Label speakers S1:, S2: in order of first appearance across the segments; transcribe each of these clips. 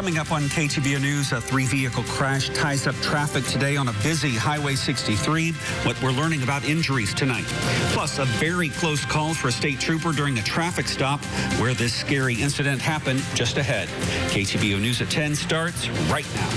S1: Coming up on KTVO News, a three-vehicle crash ties up traffic today on a busy Highway 63. What we're learning about injuries tonight. Plus, a very close call for a state trooper during a traffic stop where this scary incident happened just ahead. KTVO News at 10 starts right now.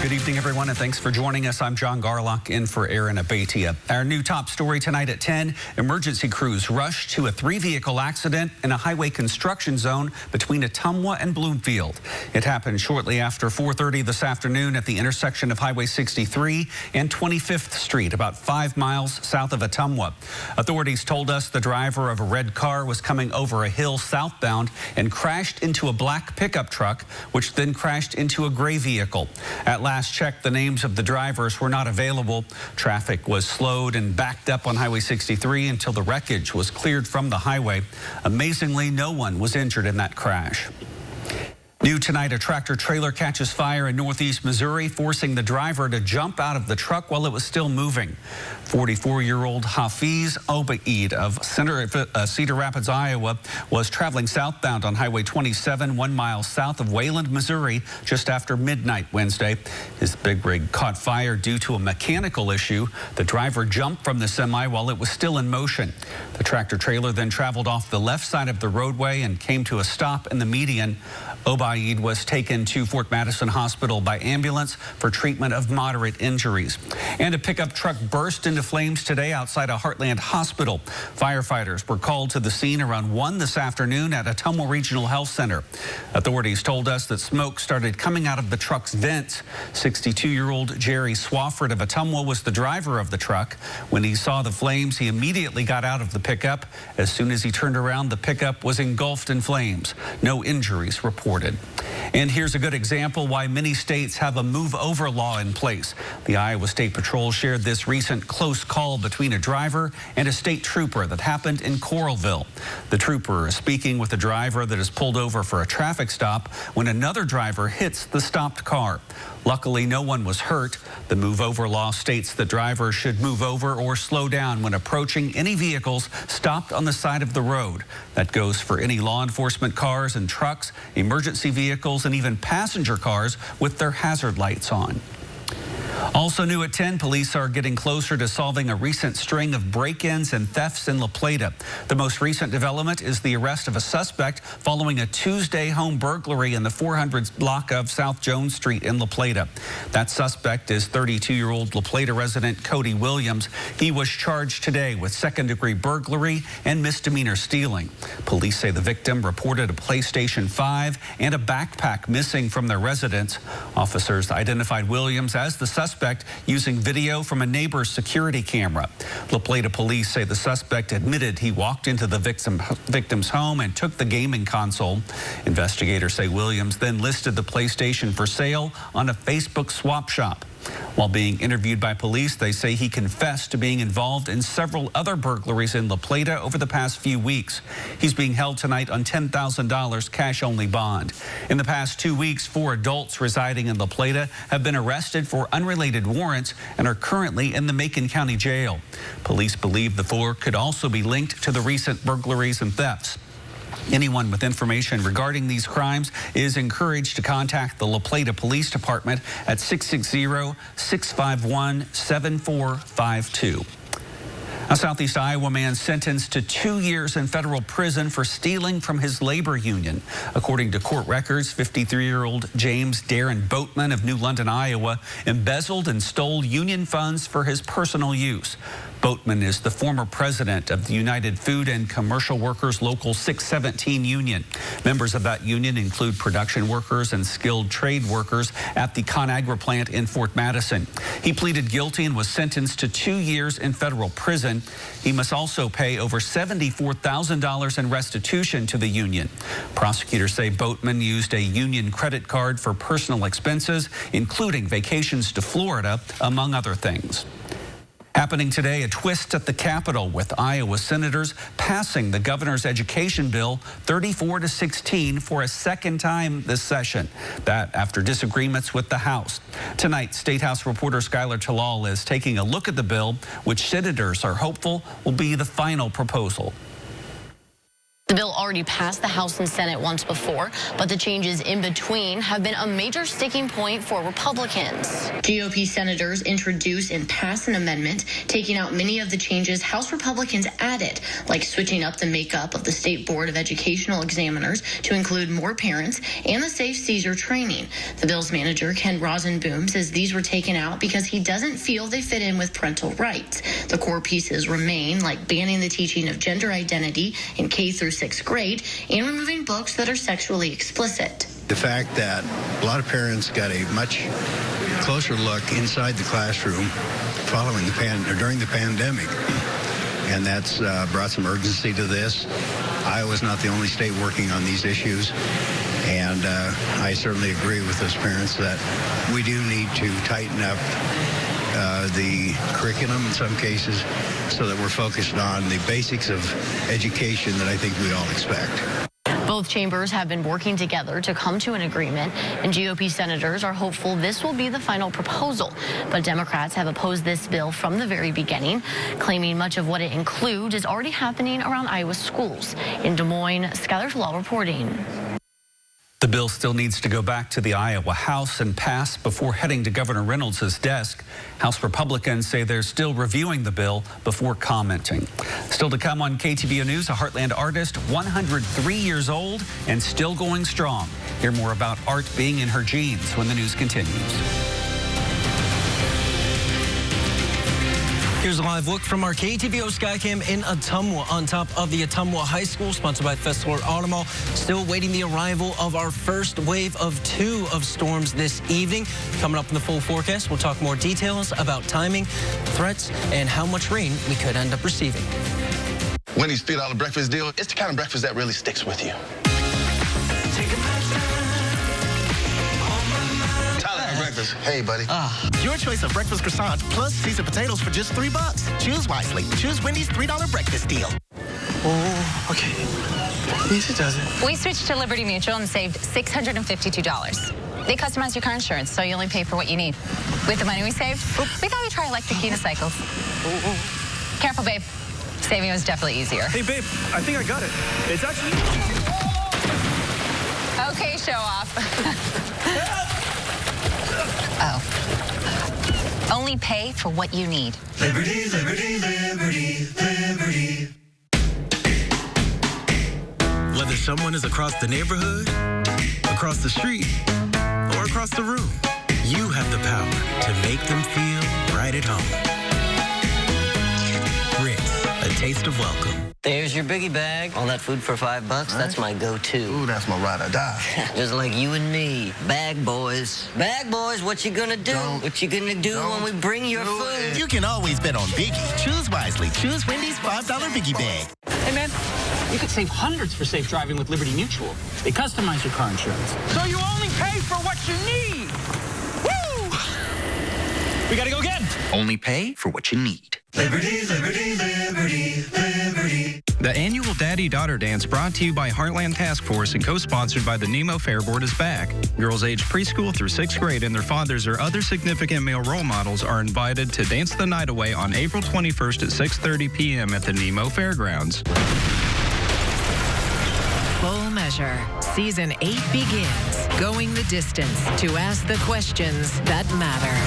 S1: Good evening, everyone, and thanks for joining us. I'm John Garlock in for Aaron Abatia. Our new top story tonight at 10, emergency crews rushed to a three-vehicle accident in a highway construction zone between Ottumwa and Bloomfield. It happened shortly after 4:30 this afternoon at the intersection of Highway 63 and 25th Street, about 5 miles south of Ottumwa. Authorities told us the driver of a red car was coming over a hill southbound and crashed into a black pickup truck, which then crashed into a gray vehicle. At last check, the names of the drivers were not available. Traffic was slowed and backed up on Highway 63 until the wreckage was cleared from the highway. Amazingly, no one was injured in that crash. New tonight, a tractor trailer catches fire in northeast Missouri, forcing the driver to jump out of the truck while it was still moving. 44-year-old Hafiz Obaid of Cedar Rapids, Iowa, was traveling southbound on Highway 27, 1 mile south of Wayland, Missouri, just after midnight Wednesday. His big rig caught fire due to a mechanical issue. The driver jumped from the semi while it was still in motion. The tractor trailer then traveled off the left side of the roadway and came to a stop in the median. Obaid was taken to Fort Madison Hospital by ambulance for treatment of moderate injuries. And a pickup truck burst into flames today outside a Heartland hospital. Firefighters were called to the scene around 1 this afternoon at Ottumwa Regional Health Center. Authorities told us that smoke started coming out of the truck's vents. 62-year-old Jerry Swafford of Ottumwa was the driver of the truck. When he saw the flames, he immediately got out of the pickup. As soon as he turned around, the pickup was engulfed in flames. No injuries reported. And here's a good example why many states have a move-over law in place. The Iowa State Patrol shared this recent close call between a driver and a state trooper that happened in Coralville. The trooper is speaking with a driver that is pulled over for a traffic stop when another driver hits the stopped car. Luckily, no one was hurt. The move-over law states that drivers should move over or slow down when approaching any vehicles stopped on the side of the road. That goes for any law enforcement cars and trucks, emergency vehicles, and even passenger cars with their hazard lights on. Also new at 10, police are getting closer to solving a recent string of break-ins and thefts in La Plata. The most recent development is the arrest of a suspect following a Tuesday home burglary in the 400 block of South Jones Street in La Plata. That suspect is 32-year-old La Plata resident Cody Williams. He was charged today with second-degree burglary and misdemeanor stealing. Police say the victim reported a PlayStation 5 and a backpack missing from their residence. Officers identified Williams as the suspect using video from a neighbor's security camera. La Plata police say the suspect admitted he walked into the victim's home and took the gaming console. Investigators say Williams then listed the PlayStation for sale on a Facebook swap shop. While being interviewed by police, they say he confessed to being involved in several other burglaries in La Plata over the past few weeks. He's being held tonight on $10,000 cash-only bond. In the past 2 weeks, 4 adults residing in La Plata have been arrested for unrelated warrants and are currently in the Macon County Jail. Police believe the 4 could also be linked to the recent burglaries and thefts. Anyone with information regarding these crimes is encouraged to contact the La Plata Police Department at 660-651-7452. A Southeast Iowa man sentenced to 2 years in federal prison for stealing from his labor union. According to court records, 53-year-old James Darren Boatman of New London, Iowa, embezzled and stole union funds for his personal use. Boatman is the former president of the United Food and Commercial Workers Local 617 union. Members of that union include production workers and skilled trade workers at the ConAgra plant in Fort Madison. He pleaded guilty and was sentenced to 2 years in federal prison. He must also pay over $74,000 in restitution to the union. Prosecutors say Boatman used a union credit card for personal expenses, including vacations to Florida, among other things. Happening today, a twist at the Capitol with Iowa senators passing the governor's education bill 34-16 for a second time this session. That after disagreements with the House. Tonight, State House reporter Skylar Tallal is taking a look at the bill, which senators are hopeful will be the final proposal.
S2: The bill already passed the House and Senate once before, but the changes in between have been a major sticking point for Republicans. GOP senators introduce and pass an amendment taking out many of the changes House Republicans added, like switching up the makeup of the State Board of Educational Examiners to include more parents and the safe seizure training. The bill's manager, Ken Rosenboom, says these were taken out because he doesn't feel they fit in with parental rights. The core pieces remain, like banning the teaching of gender identity in K through 6th grade and removing books that are sexually explicit.
S3: The fact that a lot of parents got a much closer look inside the classroom following during the pandemic, and that's brought some urgency to this. Iowa's not the only state working on these issues, and I certainly agree with those parents that we do need to tighten up the curriculum in some cases so that we're focused on the basics of education that I think we all expect.
S2: Both chambers have been working together to come to an agreement, and GOP senators are hopeful this will be the final proposal. But Democrats have opposed this bill from the very beginning, claiming much of what it includes is already happening around Iowa schools. In Des Moines, Skylar Tallal reporting.
S1: The bill still needs to go back to the Iowa House and pass before heading to Governor Reynolds' desk. House Republicans say they're still reviewing the bill before commenting. Still to come on KTVO News, a Heartland artist, 103 years old and still going strong. Hear more about art being in her genes when the news continues.
S4: Here's a live look from our KTVO Skycam in Ottumwa on top of the Ottumwa High School, sponsored by Festival Automall. Still waiting the arrival of our first wave of 2 of storms this evening. Coming up in the full forecast, we'll talk more details about timing, threats, and how much rain we could end up receiving.
S5: Wendy's $3 breakfast deal, it's the kind of breakfast that really sticks with you. Hey, buddy.
S6: Your choice of breakfast croissants plus seasoned potatoes for just $3. Choose wisely. Choose Wendy's $3 breakfast deal.
S7: Oh, okay. Yes, it doesn't.
S8: We switched to Liberty Mutual and saved $652. They customize your car insurance, so you only pay for what you need. With the money we saved, we thought we'd try electric unicycles. Careful, babe. Saving was definitely easier.
S7: Hey, babe, I think I got it. It's actually...
S8: Okay, show off. Oh. Only pay for what you need.
S9: Liberty, liberty, liberty, liberty.
S10: Whether someone is across the neighborhood, across the street, or across the room, you have the power to make them feel right at home. Ritz, a taste of welcome.
S11: There's your biggie bag. All that food for $5, that's my go-to.
S5: Ooh, that's my ride or die.
S11: Just like you and me. Bag boys. Bag boys, what you gonna do? What you gonna do when we bring your food?
S6: You can always bet on Biggie. Choose wisely. Choose Wendy's $5 Biggie Bag.
S12: Hey, man, you could save hundreds for safe driving with Liberty Mutual. They customize your car insurance, so you only pay for what you need. Woo! We gotta go again.
S6: Only pay for what you need.
S9: Liberty, liberty, liberty, liberty.
S13: The annual Daddy-Daughter Dance brought to you by Heartland Task Force and co-sponsored by the Nemo Fair Board is back. Girls aged preschool through 6th grade and their fathers or other significant male role models are invited to dance the night away on April 21st at 6:30 p.m. at the Nemo Fairgrounds.
S14: Full Measure. Season 8 begins. Going the distance to ask the questions that matter.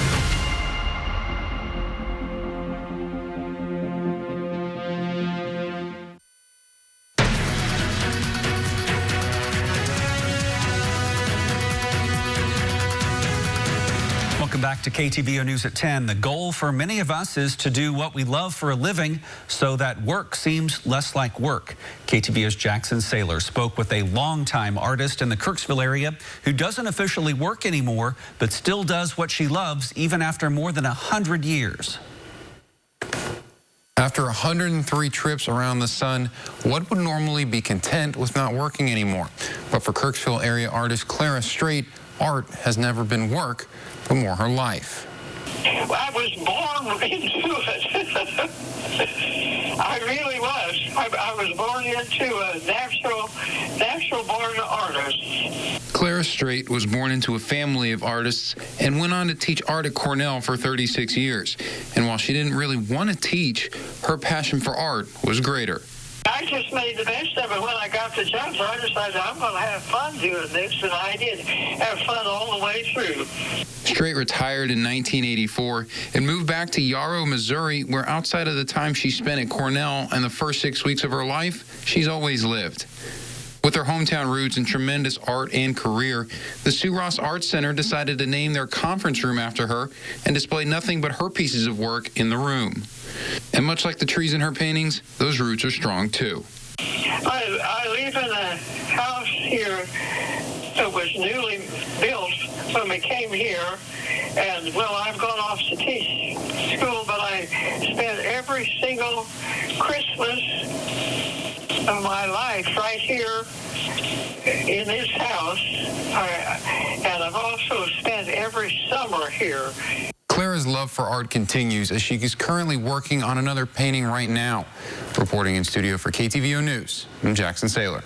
S1: Welcome back to KTVO News at 10. The goal for many of us is to do what we love for a living so that work seems less like work. KTVO's Jackson Saylor spoke with a longtime artist in the Kirksville area who doesn't officially work anymore, but still does what she loves even after more than 100 years.
S15: After 103 trips around the sun, what would normally be content with not working anymore? But for Kirksville area artist Clara Strait, art has never been work, but more her life.
S16: I was born into it. I really was. I was born into a natural-born artist.
S15: Clara Strait was born into a family of artists and went on to teach art at Cornell for 36 years. And while she didn't really want to teach, her passion for art was greater.
S16: I just made the best of it when I got the job, so I decided I'm going to have fun doing this, and I did have fun all the way through.
S15: Strait retired in 1984 and moved back to Yarrow, Missouri, where outside of the time she spent at Cornell and the first 6 weeks of her life, she's always lived. With her hometown roots and tremendous art and career, the Sue Ross Arts Center decided to name their conference room after her and display nothing but her pieces of work in the room. And much like the trees in her paintings, those roots are strong too.
S16: I live in a house here that was newly built when we came here, and well, I've gone off to teach school, but I spent every single Christmas of my life right here in this house, and I've also spent every summer here.
S15: Clara's love for art continues as she is currently working on another painting right now. Reporting in studio for KTVO News, I'm Jackson Saylor.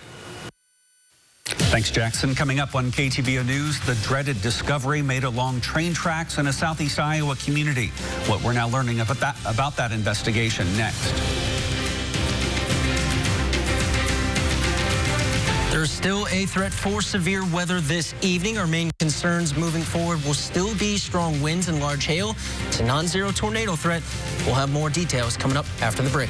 S1: Thanks, Jackson. Coming up on KTVO News, the dreaded discovery made along train tracks in a southeast Iowa community. What we're now learning about that investigation next.
S4: There's still a threat for severe weather this evening. Our main concerns moving forward will still be strong winds and large hail. It's a non-zero tornado threat. We'll have more details coming up after the break.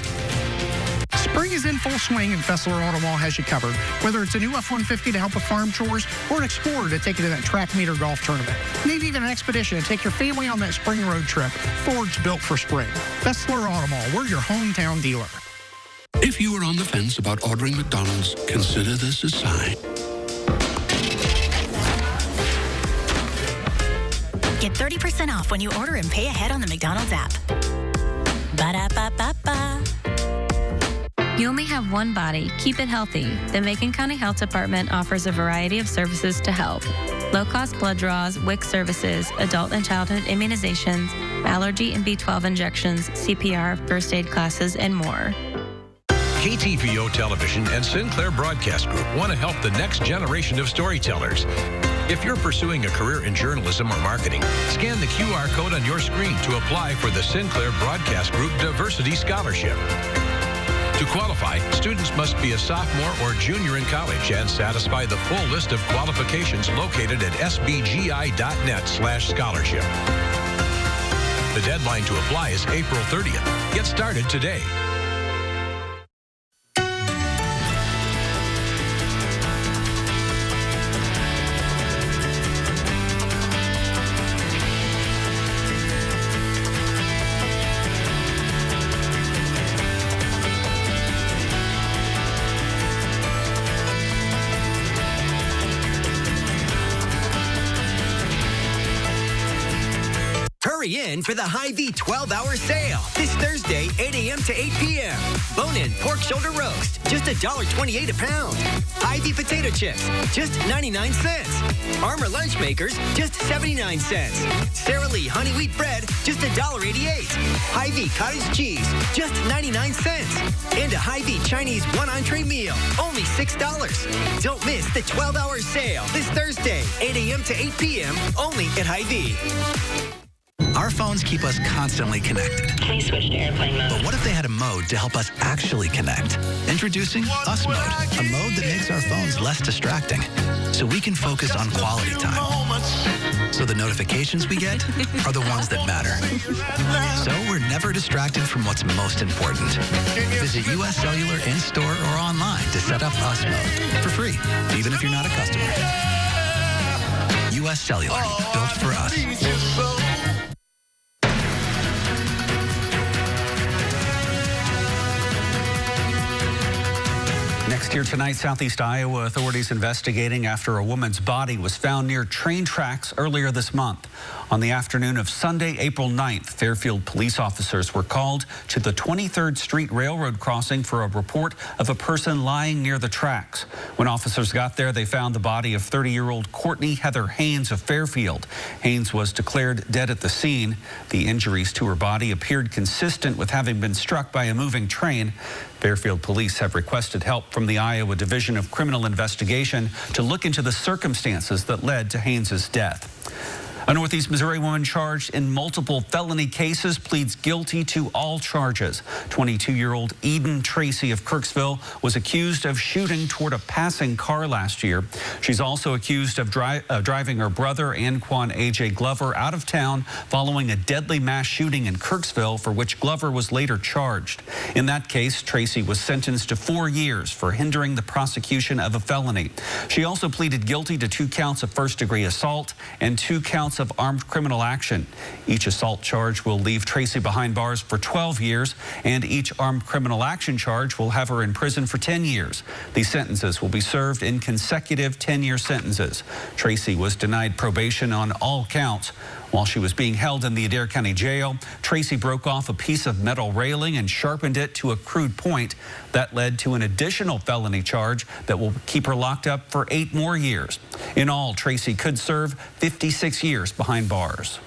S17: Spring is in full swing, and Fessler Auto Mall has you covered. Whether it's a new F-150 to help with farm chores or an Explorer to take you to that track meter golf tournament. Maybe even an Expedition to take your family on that spring road trip. Ford's built for spring. Fessler Auto Mall, we're your hometown dealer.
S18: If you are on the fence about ordering McDonald's, consider this a sign.
S19: Get 30% off when you order and pay ahead on the McDonald's app. Ba-da-ba-ba-ba.
S20: You only have one body. Keep it healthy. The Macon County Health Department offers a variety of services to help. Low-cost blood draws, WIC services, adult and childhood immunizations, allergy and B12 injections, CPR, first aid classes, and more.
S21: KTVO Television and Sinclair Broadcast Group want to help the next generation of storytellers. If you're pursuing a career in journalism or marketing, scan the QR code on your screen to apply for the Sinclair Broadcast Group Diversity Scholarship. To qualify, students must be a sophomore or junior in college and satisfy the full list of qualifications located at sbgi.net/scholarship. The deadline to apply is April 30th. Get started today.
S22: Hurry in for the Hy-Vee 12-hour sale this Thursday, 8 a.m. to 8 p.m. Bone-in pork shoulder roast, just $1.28 a pound. Hy-Vee potato chips, just 99 cents. Armour lunch makers, just 79 cents. Sara Lee honey wheat bread, just $1.88. Hy-Vee cottage cheese, just 99 cents. And a Hy-Vee Chinese one entree meal, only $6. Don't miss the 12-hour sale this Thursday, 8 a.m. to 8 p.m. only at Hy-Vee.
S23: Our phones keep us constantly connected.
S24: Please switch to airplane mode.
S23: But what if they had a mode to help us actually connect? Introducing Us Mode, a mode that makes our phones less distracting, so we can focus on quality time. So the notifications we get are the ones that matter. So we're never distracted from what's most important. Visit US Cellular in-store or online to set up Us Mode for free, even if you're not a customer. US Cellular, built for us.
S1: Next Here tonight, Southeast Iowa authorities investigating after a woman's body was found near train tracks earlier this month. On the afternoon of Sunday, April 9th, Fairfield police officers were called to the 23rd Street Railroad crossing for a report of a person lying near the tracks. When officers got there, they found the body of 30-year-old Courtney Heather Haynes of Fairfield. Haynes was declared dead at the scene. The injuries to her body appeared consistent with having been struck by a moving train. Fairfield police have requested help from the Iowa Division of Criminal Investigation to look into the circumstances that led to Haynes' death. A Northeast Missouri woman charged in multiple felony cases pleads guilty to all charges. 22-year-old Eden Tracy of Kirksville was accused of shooting toward a passing car last year. She's also accused of driving her brother, Anquan A.J. Glover, out of town following a deadly mass shooting in Kirksville, for which Glover was later charged. In that case, Tracy was sentenced to 4 years for hindering the prosecution of a felony. She also pleaded guilty to 2 counts of first-degree assault and 2 counts of armed criminal action. Each assault charge will leave Tracy behind bars for 12 years, and each armed criminal action charge will have her in prison for 10 years. These sentences will be served in consecutive 10-year sentences. Tracy was denied probation on all counts. While she was being held in the Adair County Jail, Tracy broke off a piece of metal railing and sharpened it to a crude point. That led to an additional felony charge that will keep her locked up for 8 more years. In all, Tracy could serve 56 years behind bars.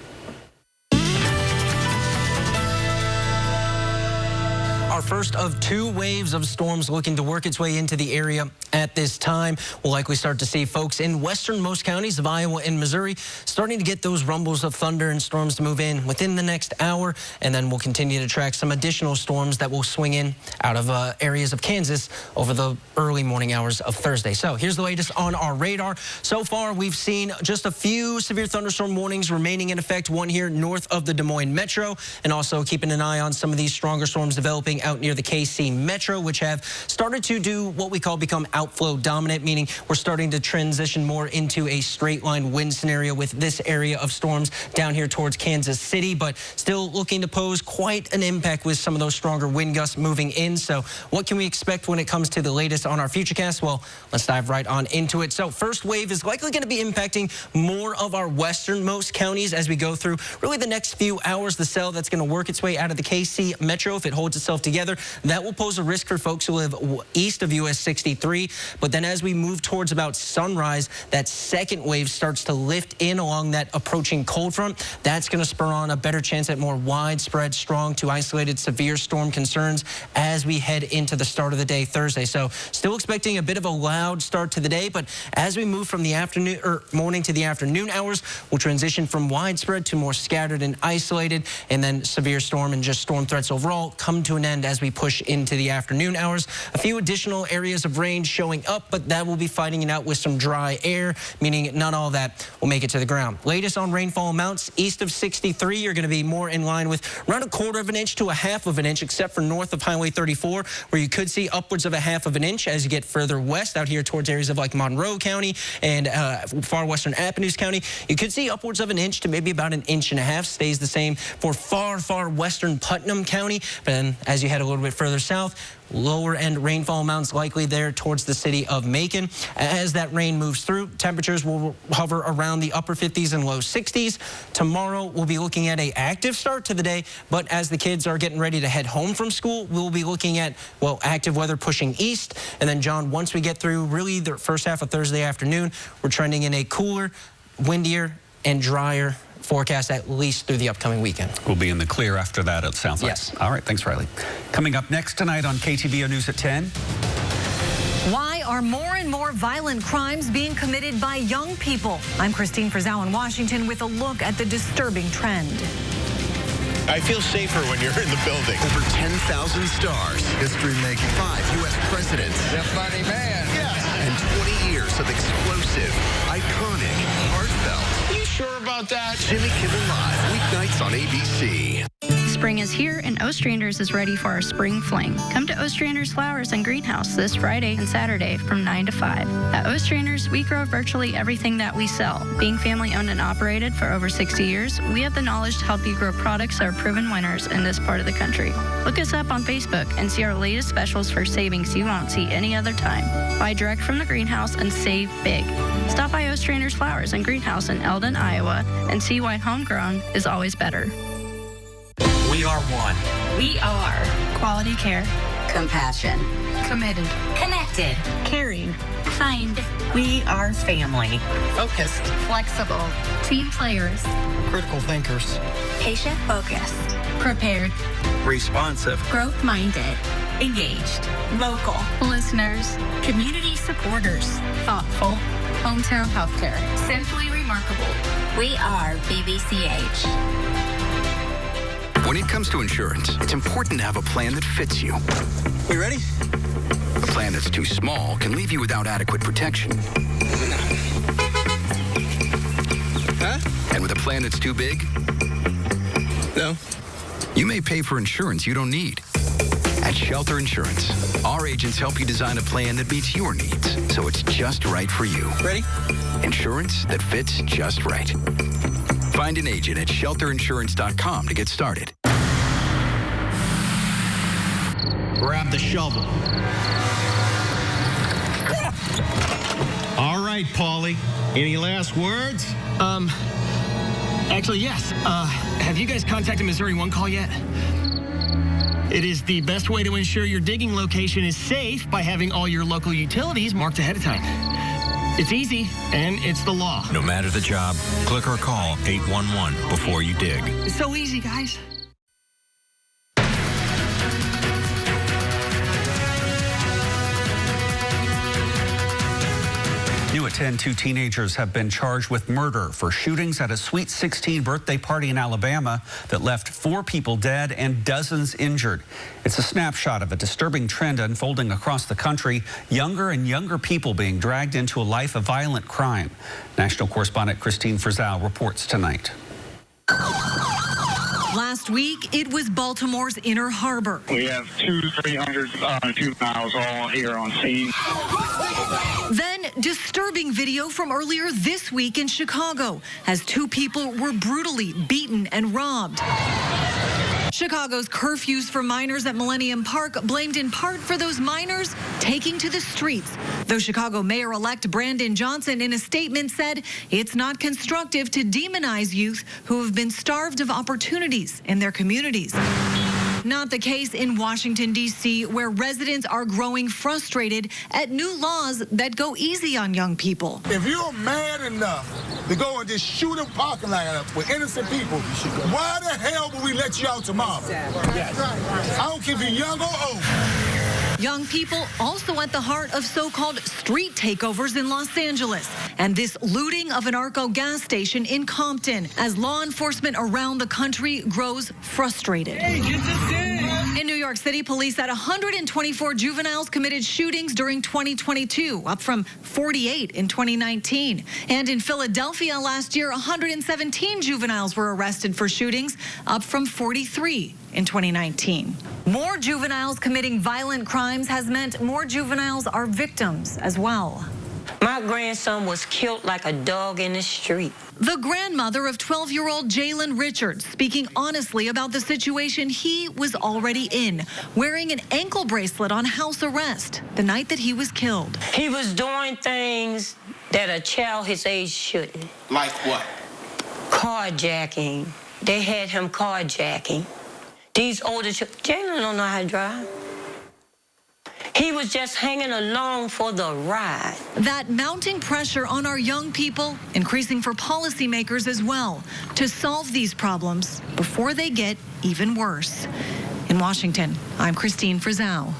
S4: Our first of 2 waves of storms looking to work its way into the area at this time. We'll likely start to see folks in westernmost counties of Iowa and Missouri starting to get those rumbles of thunder and storms to move in within the next hour, and then we'll continue to track some additional storms that will swing in out of areas of Kansas over the early morning hours of Thursday. So here's the latest on our radar. So far, we've seen just a few severe thunderstorm warnings remaining in effect, one here north of the Des Moines Metro, and also keeping an eye on some of these stronger storms developing out near the KC Metro, which have started to do what we call become outflow dominant, meaning we're starting to transition more into a straight line wind scenario with this area of storms down here towards Kansas City, but still looking to pose quite an impact with some of those stronger wind gusts moving in. So what can we expect when it comes to the latest on our futurecast? Well, let's dive right on into it. So first wave is likely going to be impacting more of our westernmost counties as we go through really the next few hours. The cell that's going to work its way out of the KC Metro, if it holds itself together, that will pose a risk for folks who live east of US 63. But then as we move towards about sunrise, that second wave starts to lift in along that approaching cold front. That's going to spur on a better chance at more widespread, strong to isolated severe storm concerns as we head into the start of the day Thursday. So still expecting a bit of a loud start to the day, but as we move from the afternoon or morning to the afternoon hours, we'll transition from widespread to more scattered and isolated, and then severe storm and just storm threats overall come to an end as we push into the afternoon hours. A few additional areas of rain showing up, but that will be fighting it out with some dry air, meaning not all that will make it to the ground. Latest on rainfall amounts, east of 63, you're going to be more in line with around 1/4 of an inch to 1/2 of an inch, except for north of Highway 34, where you could see upwards of 1/2 of an inch as you get further west out here towards areas of like Monroe County and far western Appanoose County. You could see upwards of an inch to maybe about 1.5 inches. Stays the same for far western Putnam County. But then as you head a little bit further south, lower end rainfall amounts likely there towards the city of Macon. As that rain moves through, temperatures will hover around the upper 50s and low 60s. Tomorrow we'll be looking at an active start to the day, but as the kids are getting ready to head home from school, we'll be looking at, well, active weather pushing east. And then, John, once we get through really the first half of Thursday afternoon, we're trending in a cooler, windier, and drier forecast at least through the upcoming weekend.
S1: We'll be in the clear after that, it sounds like.
S4: Yes.
S1: All right, thanks, Riley. Coming up next tonight on KTVO News at 10.
S2: Why are more and more violent crimes being committed by young people? I'm Kristine Frazao in Washington with a look at the disturbing trend.
S3: I feel safer when you're in the building.
S7: Over 10,000 stars. History-making. 5 U.S. presidents.
S3: The funny man.
S7: Yes. And 20 years of explosive, iconic, heartfelt.
S3: Are you sure about that?
S7: Jimmy Kimmel Live, weeknights on ABC.
S5: Spring is here, and Ostranders is ready for our spring fling. Come to Ostranders Flowers and Greenhouse this Friday and Saturday from 9 to 5. At Ostranders, we grow virtually everything that we sell. Being family-owned and operated for over 60 years, we have the knowledge to help you grow products that are proven winners in this part of the country. Look us up on Facebook and see our latest specials for savings you won't see any other time. Buy direct from the greenhouse and save big. Stop by Ostranders Flowers and Greenhouse in Eldon, Iowa, and see why homegrown is always better.
S8: We are one.
S5: We are quality care,
S10: compassion,
S5: committed,
S10: connected,
S5: caring,
S10: kind. We are family.
S5: focused, flexible, team players,
S4: Critical thinkers.
S10: Patient focused.
S5: prepared,
S7: Responsive.
S10: Growth minded. Engaged. Local.
S5: listeners,
S10: Community supporters.
S5: thoughtful, hometown healthcare.
S10: Simply remarkable. We are BBCH.
S23: When it comes to insurance, it's important to have a plan that fits you.
S4: You ready?
S23: A plan that's too small can leave you without adequate protection.
S4: Huh?
S23: And with a plan that's too big,
S4: No.
S23: you may pay for insurance you don't need. At Shelter Insurance, our agents help you design a plan that meets your needs, so it's just right for you.
S4: Ready?
S23: Insurance that fits just right. Find an agent at shelterinsurance.com to get started.
S24: Grab the shovel. All right, Paulie. Any last words?
S4: Actually, yes. Have you guys contacted Missouri One Call yet? It is the best way to ensure your digging location is safe by having all your local utilities marked ahead of time. It's easy, and it's the law.
S21: No matter the job, click or call 811 before you dig.
S4: It's so easy, guys.
S1: New at 10, 2 teenagers have been charged with murder for shootings at a Sweet 16 birthday party in Alabama that left 4 people dead and dozens injured. It's a snapshot of a disturbing trend unfolding across the country, younger and younger people being dragged into a life of violent crime. National correspondent Kristine Frazao reports tonight.
S2: Last week, it was Baltimore's Inner Harbor.
S25: We have 200 to 300 juveniles all here on scene.
S2: Then, disturbing video from earlier this week in Chicago as 2 people were brutally beaten and robbed. Chicago's curfews for minors at Millennium Park blamed in part for those minors taking to the streets. Though Chicago Mayor-elect Brandon Johnson in a statement said it's not constructive to demonize youth who have been starved of opportunities in their communities. Not the case in Washington, D.C., where residents are growing frustrated at new laws that go easy on young people.
S26: If you're mad enough to go and just shoot a parking lot up with innocent people, why the hell would we let you out tomorrow? I don't care if you're young or old.
S2: Young people also at the heart of so-called street takeovers in Los Angeles and this looting of an Arco gas station in Compton as law enforcement around the country grows frustrated. In New York City, police said 124 juveniles committed shootings during 2022, up from 48 in 2019. And in Philadelphia last year, 117 juveniles were arrested for shootings, up from 43 in 2019. More juveniles committing violent crimes has meant more juveniles are victims as well.
S11: My grandson was killed like a dog in the street.
S2: The grandmother of 12-year-old Jalen Richards speaking honestly about the situation he was already in, wearing an ankle bracelet on house arrest the night that he was killed.
S11: He was doing things that a child his age shouldn't.
S3: Like what?
S11: Carjacking. They had him carjacking. These older children, Jalen don't know how to drive. He was just hanging along for the ride.
S2: That mounting pressure on our young people, increasing for policymakers as well, to solve these problems before they get even worse. In Washington, I'm Kristine Frazao.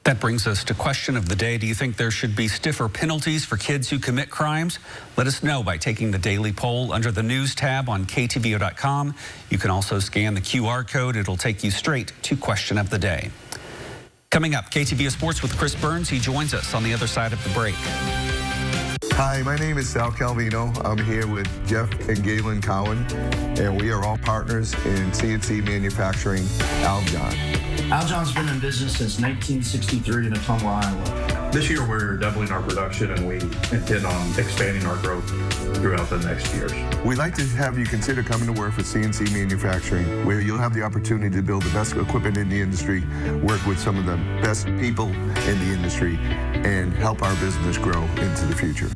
S1: That brings us to question of the day. Do you think there should be stiffer penalties for kids who commit crimes? Let us know by taking the daily poll under the news tab on KTVO.com. You can also scan the QR code. It'll take you straight to question of the day. Coming up, KTVO Sports with Chris Burns. He joins us on the other side of the break.
S6: Hi, my name is Sal Calvino. I'm here with Jeff and Galen Cowan, and we are all partners in CNC manufacturing Aljon.
S9: Aljon's been in business since 1963 in Ottumwa, Iowa.
S12: This year we're doubling our production and we intend on expanding our growth throughout the next years.
S6: We'd like to have you consider coming to work for CNC Manufacturing, where you'll have the opportunity to build the best equipment in the industry, work with some of the best people in the industry, and help our business grow into the future.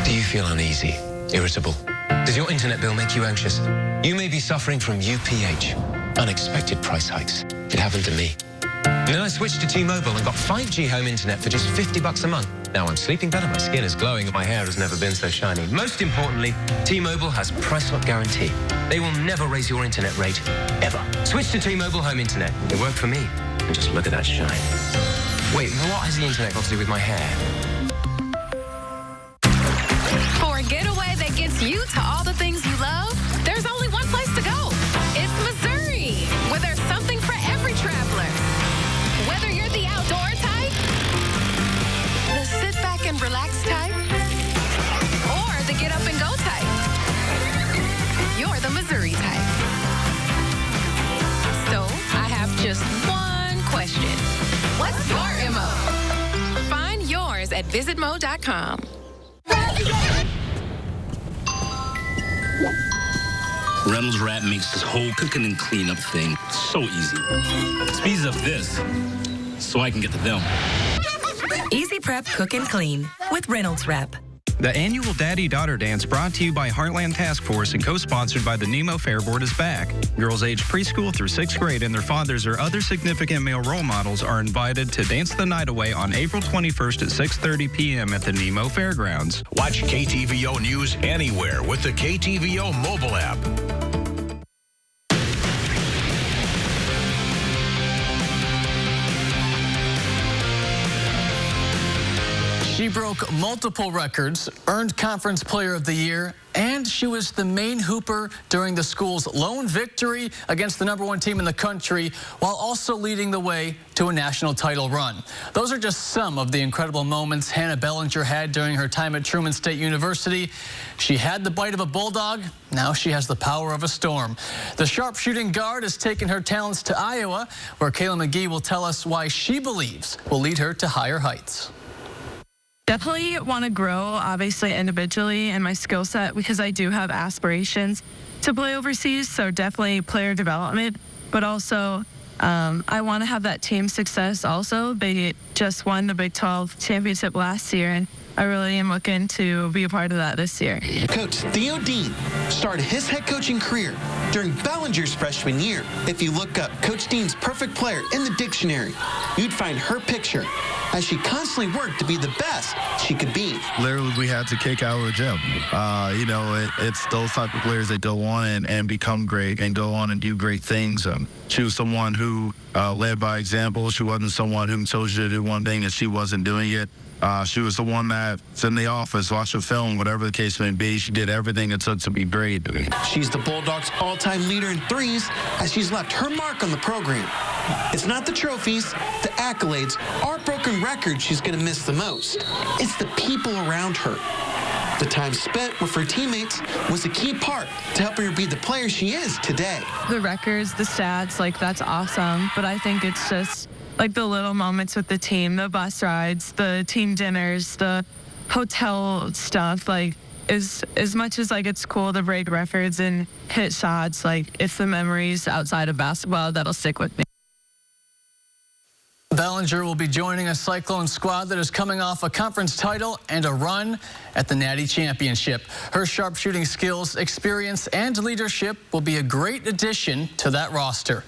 S13: Do you feel uneasy, irritable? Does your internet bill make you anxious? You may be suffering from UPH, unexpected price hikes. It happened to me. And then I switched to T-Mobile and got 5G home internet for just $50 a month. Now I'm sleeping better, my skin is glowing, and my hair has never been so shiny. Most importantly, T-Mobile has price lock guarantee. They will never raise your internet rate, ever. Switch to T-Mobile home internet. It worked for me. And just look at that shine. Wait, what has the internet got to do with my hair?
S14: For a getaway that gets you to all the things you love, there's only one place to go. It's Missouri, where there's something for every traveler. Whether you're the outdoor type, the sit back and relax type, or the get up and go type, you're the Missouri type. So I have just one question. What's your MO? Find yours at visitmo.com.
S16: Reynolds Wrap makes this whole cooking and cleanup thing so easy. Speeds up this so I can get to them.
S27: Easy Prep Cook and Clean with Reynolds Wrap.
S28: The annual Daddy-Daughter Dance, brought to you by Heartland Task Force and co-sponsored by the Nemo Fair Board, is back. Girls aged preschool through 6th grade and their fathers or other significant male role models are invited to dance the night away on April 21st at 6:30 p.m. at the Nemo Fairgrounds.
S21: Watch KTVO News anywhere with the KTVO mobile app.
S29: She broke multiple records, earned Conference Player of the Year, and she was the main hooper during the school's lone victory against the #1 team in the country, while also leading the way to a national title run. Those are just some of the incredible moments Hannah Bellinger had during her time at Truman State University. She had the bite of a bulldog. Now she has the power of a storm. The sharpshooting guard has taken her talents to Iowa, where Kayla McGee will tell us why she believes will lead her to higher heights.
S30: Definitely want to grow, obviously, individually and my skill set, because I do have aspirations to play overseas, so definitely player development, but also I want to have that team success also. They just won the Big 12 championship last year, and I really am looking to be a part of that this year.
S31: Coach Theo Dean started his head coaching career during Bellinger's freshman year. If you look up Coach Dean's perfect player in the dictionary, you'd find her picture, as she constantly worked to be the best she could be.
S32: Literally, we had to kick out of the gym. It's those type of players that go on and become great and go on and do great things. She was someone who led by example. She wasn't someone who told you to do one thing that she wasn't doing it. She was the one that's in the office, watch a film, whatever the case may be. She did everything it took to be great.
S31: She's the Bulldogs' all-time leader in threes, as she's left her mark on the program. It's not the trophies, the accolades, or broken records she's going to miss the most. It's the people around her. The time spent with her teammates was a key part to helping her be the player she is today.
S30: The records, the stats, that's awesome, but I think it's just the little moments with the team, the bus rides, the team dinners, the hotel stuff, as much as it's cool to break records and hit shots, it's the memories outside of basketball that'll stick with me.
S29: Bellinger will be joining a Cyclone squad that is coming off a conference title and a run at the Natty Championship. Her sharpshooting skills, experience, and leadership will be a great addition to that roster.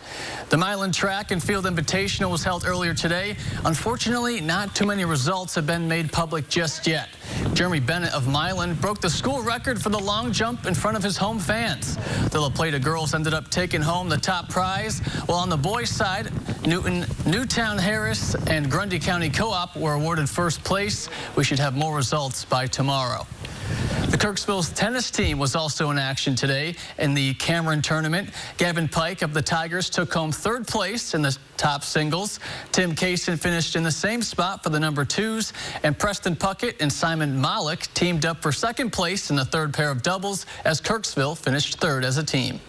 S29: The Milan Track and Field Invitational was held earlier today. Unfortunately, not too many results have been made public just yet. Jeremy Bennett of Milan broke the school record for the long jump in front of his home fans. The La Plata girls ended up taking home the top prize, while on the boys' side, Newtown Harris and Grundy County Co-op were awarded first place. We should have more results by tomorrow. The Kirksville tennis team was also in action today in the Cameron tournament. Gavin Pike of the Tigers took home 3rd place in the top singles. Tim Kaysen finished in the same spot for the number 2s, and Preston Puckett and Simon Malik teamed up for 2nd place in the 3rd pair of doubles as Kirksville finished 3rd as a team.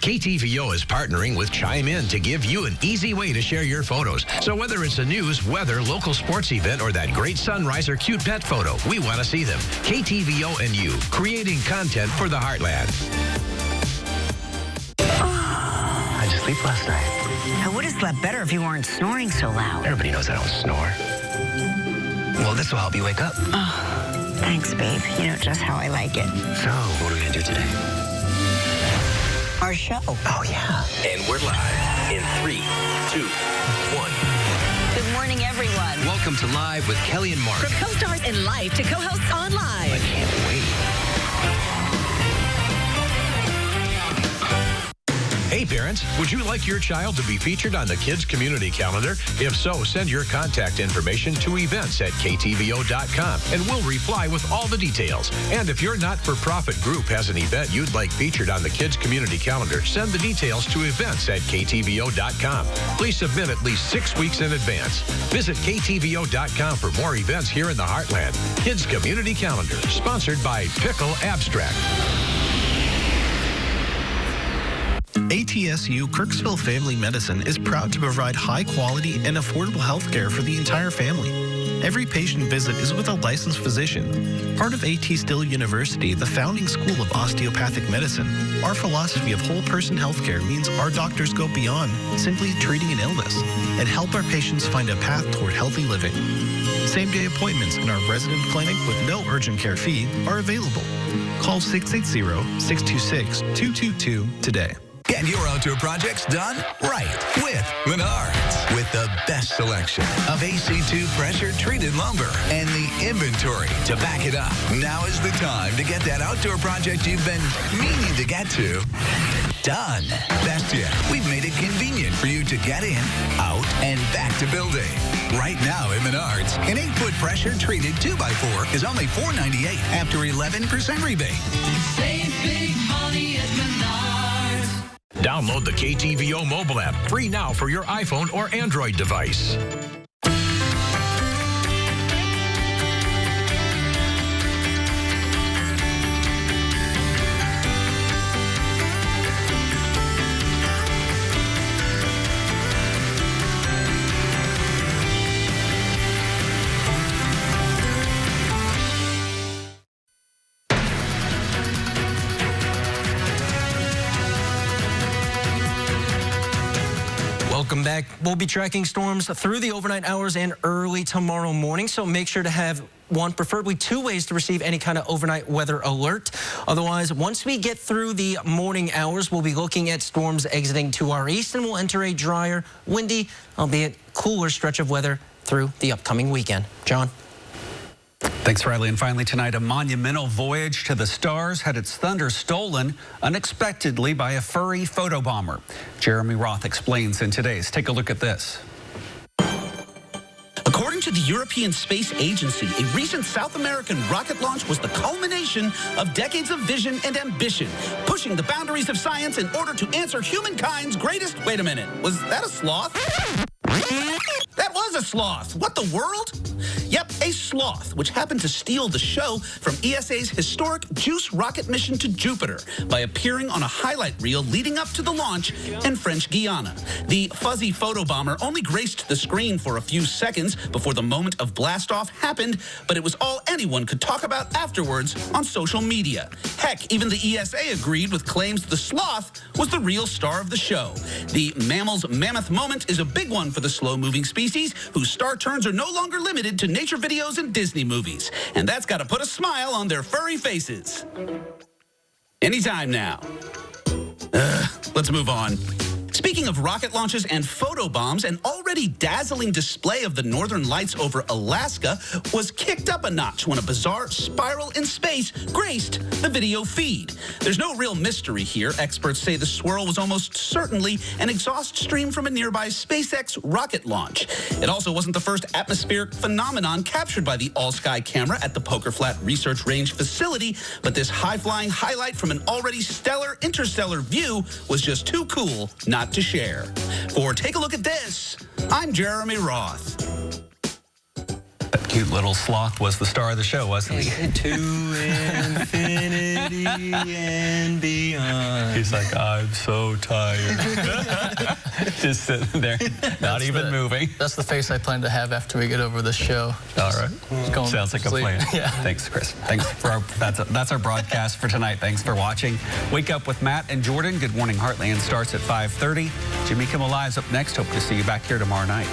S21: KTVO is partnering with Chime In to give you an easy way to share your photos. So whether it's a news, weather, local sports event, or that great sunrise or cute pet photo, we want to see them. KTVO and you, creating content for the Heartland.
S5: How'd you sleep last night? I would have slept better if you weren't snoring so loud. Everybody knows I don't snore. Well, this will help you wake up. Oh, thanks, babe. You know just how I like it. So, what are we going to do today? Our show. Oh, yeah.
S7: And we're live in 3, 2, 1.
S5: Good morning, everyone.
S7: Welcome to Live with Kelly and Mark.
S5: From co-stars in Life to co-hosts on Live.
S7: I can't wait.
S21: Hey parents, would you like your child to be featured on the Kids Community Calendar? If so, send your contact information to events@KTVO.com and we'll reply with all the details. And if your not-for-profit group has an event you'd like featured on the Kids Community Calendar, send the details to events@KTVO.com. Please submit at least 6 weeks in advance. Visit KTVO.com for more events here in the Heartland. Kids Community Calendar, sponsored by Pickle Abstract.
S8: ATSU Kirksville Family Medicine is proud to provide high-quality and affordable health care for the entire family. Every patient visit is with a licensed physician. Part of AT Still University, the founding school of osteopathic medicine, our philosophy of whole-person healthcare means our doctors go beyond simply treating an illness and help our patients find a path toward healthy living. Same-day appointments in our resident clinic with no urgent care fee are available. Call 680-626-222 today.
S10: Get your outdoor projects done right with Menards. With the best selection of AC2 pressure-treated lumber and the inventory to back it up. Now is the time to get that outdoor project you've been meaning to get to done. Best yet, we've made it convenient for you to get in, out, and back to building. Right now at Menards, an 8-foot pressure-treated 2x4 is only $4.98 after 11% rebate.
S15: Save big money at Menards.
S21: Download the KTVO mobile app, free now for your iPhone or Android device.
S4: Welcome back. We'll be tracking storms through the overnight hours and early tomorrow morning, so make sure to have one, preferably 2 ways to receive any kind of overnight weather alert. Otherwise, once we get through the morning hours, we'll be looking at storms exiting to our east, and we'll enter a drier, windy, albeit cooler stretch of weather through the upcoming weekend. John?
S1: Thanks, Riley. And finally tonight, a monumental voyage to the stars had its thunder stolen unexpectedly by a furry photobomber. Jeremy Roth explains in today's Take a Look at This.
S17: According to the European Space Agency, a recent South American rocket launch was the culmination of decades of vision and ambition, pushing the boundaries of science in order to answer humankind's greatest... Wait a minute, was that a sloth? That was a sloth. What the world? Yep, a sloth, which happened to steal the show from ESA's historic JUICE rocket mission to Jupiter by appearing on a highlight reel leading up to the launch in French Guiana. The fuzzy photobomber only graced the screen for a few seconds before the moment of blastoff happened, but it was all anyone could talk about afterwards on social media. Heck, even the ESA agreed with claims the sloth was the real star of the show. The mammal's mammoth moment is a big one for the slow-moving species, whose star turns are no longer limited to nature videos and Disney movies. And that's got to put a smile on their furry faces. Anytime now. Let's move on. Speaking of rocket launches and photobombs, an already dazzling display of the northern lights over Alaska was kicked up a notch when a bizarre spiral in space graced the video feed. There's no real mystery here. Experts say the swirl was almost certainly an exhaust stream from a nearby SpaceX rocket launch. It also wasn't the first atmospheric phenomenon captured by the all-sky camera at the Poker Flat Research Range facility, but this high-flying highlight from an already stellar interstellar view was just too cool not to share. For Take a Look at This, I'm Jeremy Roth.
S1: That cute little sloth was the star of the show, wasn't he?
S4: To infinity and beyond.
S1: He's like, I'm so tired. Just sitting there, not even moving.
S29: That's the face I plan to have after we get over the show.
S1: All right. Sounds like a plan.
S29: Yeah.
S1: Thanks, Chris. Thanks for that's our broadcast for tonight. Thanks for watching. Wake Up with Matt and Jordan. Good Morning Heartland starts at 5:30. Jimmy Kimmel Live's up next. Hope to see you back here tomorrow night.